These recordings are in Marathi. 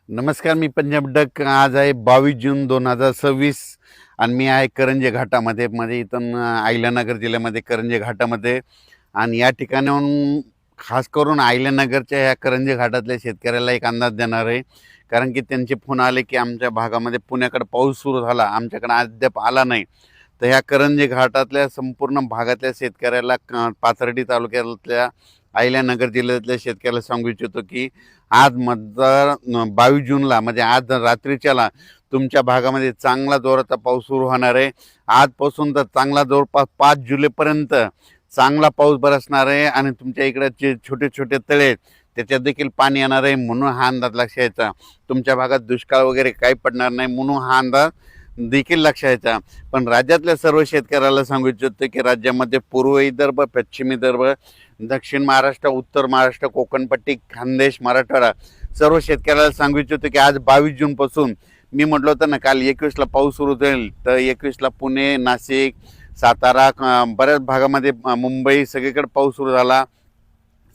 नमस्कार, मी पंजाब डक. आज आहे 22 जून 2026 आणि मी आहे करंजे घाटामध्ये. इथून अहिल्यानगर जिल्ह्यामध्ये करंजे घाटामध्ये. आणि या ठिकाणाहून खास करून अहिल्यानगरच्या ह्या करंजे घाटातल्या शेतकऱ्याला एक अंदाज देणार आहे. कारण की त्यांचे फोन आले की आमच्या भागामध्ये पुण्याकडे पाऊस सुरू झाला, आमच्याकडे अद्याप आला नाही. तर ह्या करंजे घाटातल्या संपूर्ण भागातल्या शेतकऱ्याला, पाथर्डी तालुक्यातल्या अहिल्यानगर जिल्ह्यातल्या शेतकऱ्याला सांगू इच्छितो की आज मतदार 22 जूनला आज रात्रीच्याला तुमच्या भागामध्ये चांगला जोराचा पाऊस सुरू होणार आहे. आजपासून तर चांगला जवळपास 5 जुलैपर्यंत चांगला पाऊस बरसणार आहे आणि तुमच्या इकडे जे छोटे छोटे तळे त्याच्यात देखील पाणी येणार आहे. म्हणून हा अंदाज लक्षात यायचा. तुमच्या भागात दुष्काळ वगैरे काही पडणार नाही म्हणून हा अंदाज देखील लक्षात यायचा. पण राज्यातल्या सर्व शेतकऱ्याला सांगू इच्छितो की राज्यामध्ये पूर्व विदर्भ, पश्चिम विदर्भ, दक्षिण महाराष्ट्र, उत्तर महाराष्ट्र, कोकणपट्टी, खानदेश, मराठवाडा सर्व शेतकऱ्याला सांगू इच्छितो की आज 22 जूनपासून मी म्हटलं होतं ना, काल 21ला पाऊस सुरू होईल. तर 21ला पुणे, नाशिक, सातारा, बऱ्याच भागामध्ये, मुंबई सगळीकडे पाऊस सुरू झाला.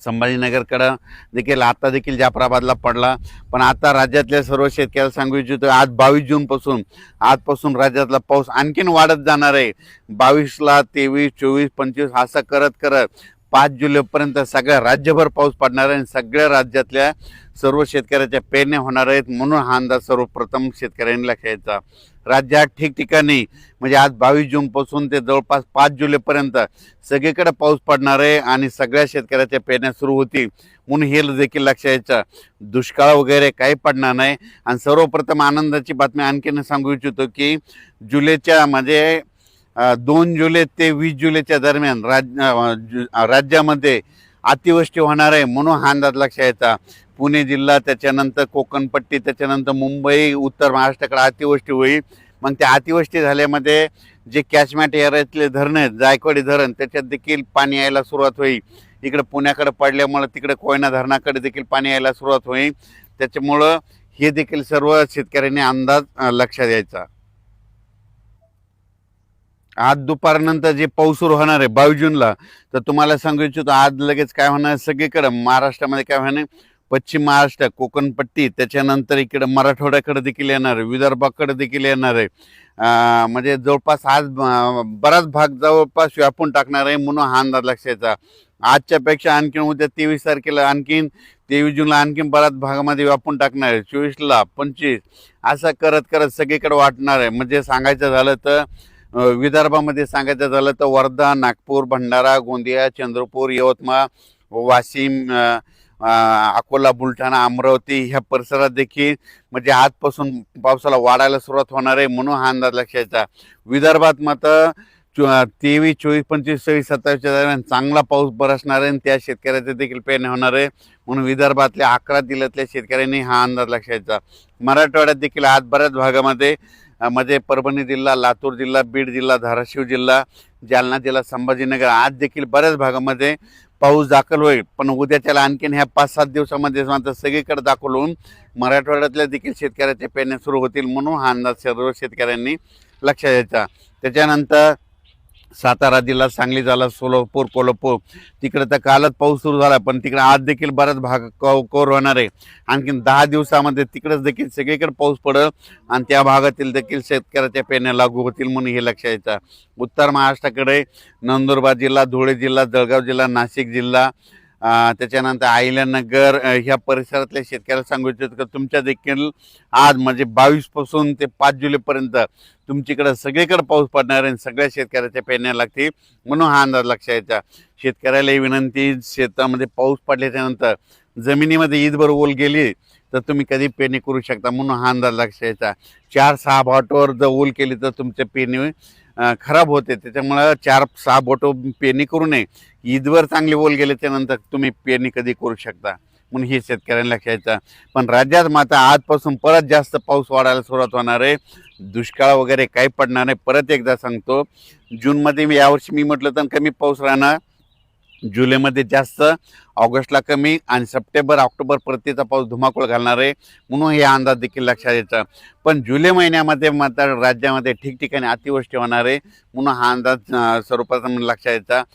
संभाजीनगरकडं देखील आता देखील जाफराबादला पडला. पण आता राज्यातल्या सर्व शेतकऱ्याला सांगू इच्छितो आज 22 जूनपासून आजपासून राज्यातला पाऊस आणखीन वाढत जाणार आहे. 22ला 23, 24, 25 असं करत करत 5 जुलैपर्यंत सगळ्या राज्यभर पाऊस पडणार आहे. सगळ्या राज्यातल्या सर्व शेतकऱ्याच्या पेरण्या होणार आहेत. म्हणून हा अंदाज सर्वप्रथम शेतकऱ्यांनी लक्षात घ्यायचा. राज्यात ठिकठिकाणी आज 22 जूनपासून ते जवळपास 5 जुलैपर्यंत सगळीकडे पाऊस पडणार आहे आणि सगळ्या शेतकऱ्याच्या पेरण्या सुरू होतील. म्हणून हे देखील लक्षात यायचं, दुष्काळ वगैरे काही पडणार नाही. आणि सर्वप्रथम आनंदाची बातमी आणखीन सांगू इच्छितो की जुलैच्या 2 जुलै ते 20 जुलैच्या दरम्यान राज्यामध्ये अतिवृष्टी होणार आहे. म्हणून हा अंदाज लक्षात यायचा. पुणे जिल्हा, त्याच्यानंतर कोकणपट्टी, त्याच्यानंतर मुंबई, उत्तर महाराष्ट्राकडे अतिवृष्टी होईल. मग त्या अतिवृष्टी झाल्यामध्ये जे कॅचमेंट एरियातले धरणं आहेत, जायकवाडी धरण, त्याच्यात देखील पाणी यायला सुरुवात होईल. इकडे पुण्याकडे पडल्यामुळं तिकडे कोयना धरणाकडे देखील पाणी यायला सुरुवात होईल. त्याच्यामुळं हे देखील सर्व शेतकऱ्यांनी अंदाज लक्षात द्यायचा. आज दुपारनंतर जे पाऊस सुरू होणार आहे 22 जूनला, तर तुम्हाला सांगू इच्छितो आज लगेच काय होणार, सगळीकडं महाराष्ट्रामध्ये काय होणार, पश्चिम महाराष्ट्र, कोकणपट्टी, त्याच्यानंतर इकडे मराठवाड्याकडे देखील येणार आहे, विदर्भाकडे देखील येणार आहे. जवळपास आज बराच भाग जवळपास व्यापून टाकणार आहे. म्हणून हा अंदाज लक्षात. आजच्यापेक्षा आणखीन उद्या 23 तारखेला आणखीन 23 जूनला आणखीन बऱ्याच भागामध्ये व्यापून टाकणार आहे. 24ला 25 असं करत करत सगळीकडे वाटणार आहे. सांगायचं झालं तर विदर्भामध्ये सांगायचं झालं तर वर्धा, नागपूर, भंडारा, गोंदिया, चंद्रपूर, यवतमाळ, वाशिम, अकोला, बुलढाणा, अमरावती ह्या परिसरात देखील आजपासून पावसाला वाढायला सुरुवात होणार आहे. म्हणून हा अंदाज लक्षात. विदर्भात मात्र 23, 24, 25, 26, 27च्या दरम्यान चांगला पाऊस बरसणार आहे आणि त्या शेतकऱ्याचे देखील पेरणी होणार आहे. म्हणून विदर्भातल्या 11 जिल्ह्यातल्या शेतकऱ्यांनी हा अंदाज लक्षात. मराठवाड्यात देखील आज बऱ्याच भागामध्ये परभणी जिल्हा, लातूर जिल्हा, बीड जिल्हा, धाराशिव जिल्हा, जालना जिल्हा, संभाजीनगर आज देखील बऱ्याच भागामध्ये पाऊस दाखल होईल. पण उद्याच्याला आणखीन ह्या 5-7 दिवसामध्ये मात्र सगळीकडे दाखल होऊन मराठवाड्यातल्या देखील शेतकऱ्याच्या पेरण्या सुरू होतील. म्हणून हा अंदाज सर्व शेतकऱ्यांनी लक्षात द्यायचा. त्याच्यानंतर सातारा जिल्हा, सांगली जिल्हा, सोलापूर, कोल्हापूर तिकडे तर कालच पाऊस सुरू झाला, पण तिकडे आज देखील बराच भाग कव्हर होणार आहे. आणखीन 10 दिवसामध्ये तिकडेच देखील सगळीकडे पाऊस पडेल आणि त्या भागातील देखील शेतकऱ्याच्या पेरण्या लागू होतील. म्हणून हे लक्षात यायचं. उत्तर महाराष्ट्राकडे नंदुरबार जिल्हा, धुळे जिल्हा, जळगाव जिल्हा, नाशिक जिल्हा, त्याच्यानंतर अहिल्यानगर ह्या परिसरातल्या शेतकऱ्याला सांगू इच्छितो की तुमच्या देखील आज 22पासून ते 5 जुलैपर्यंत तुमच्याकडे सगळीकडे पाऊस पडणार आहे. सगळ्या शेतकऱ्याच्या पेरण्या लागतील. म्हणून हा अंदाज लक्षात यायचा. शेतकऱ्याला विनंती, शेतामध्ये पाऊस पडल्याच्यानंतर जमिनीमध्ये ईदभर ओल गेली तर तुम्ही कधी पेरणी करू शकता. म्हणून हा अंदाज लक्षात यायचा. 4-6 बोटावर जर ओल केली तर तुमच्या पेरणी खराब होते. त्याच्यामुळं 4-6 बोटं पेरणी करू नये. ईदवर चांगले ओल गेल्याच्या नंतर तुम्ही पेरणी कधी करू शकता. म्हणून हे शेतकऱ्यांना लक्षात यायचं. पण राज्यात मात्र आजपासून परत जास्त पाऊस वाढायला सुरुवात होणार आहे. दुष्काळ वगैरे काही पडणार नाही. परत एकदा सांगतो, जूनमध्ये यावर्षी मी म्हटलं तर कमी पाऊस राहणार, जुलैमध्ये जास्त, ऑगस्टला कमी आणि सप्टेंबर, ऑक्टोबर परतीचा पाऊस धुमाकूळ घालणार आहे. म्हणून हे अंदाज देखील लक्षात यायचा. पण जुलै महिन्यामध्ये मात्र राज्यामध्ये ठिकठिकाणी अतिवृष्टी होणार आहे. म्हणून हा अंदाज सर्वप्रथम लक्षात यायचा.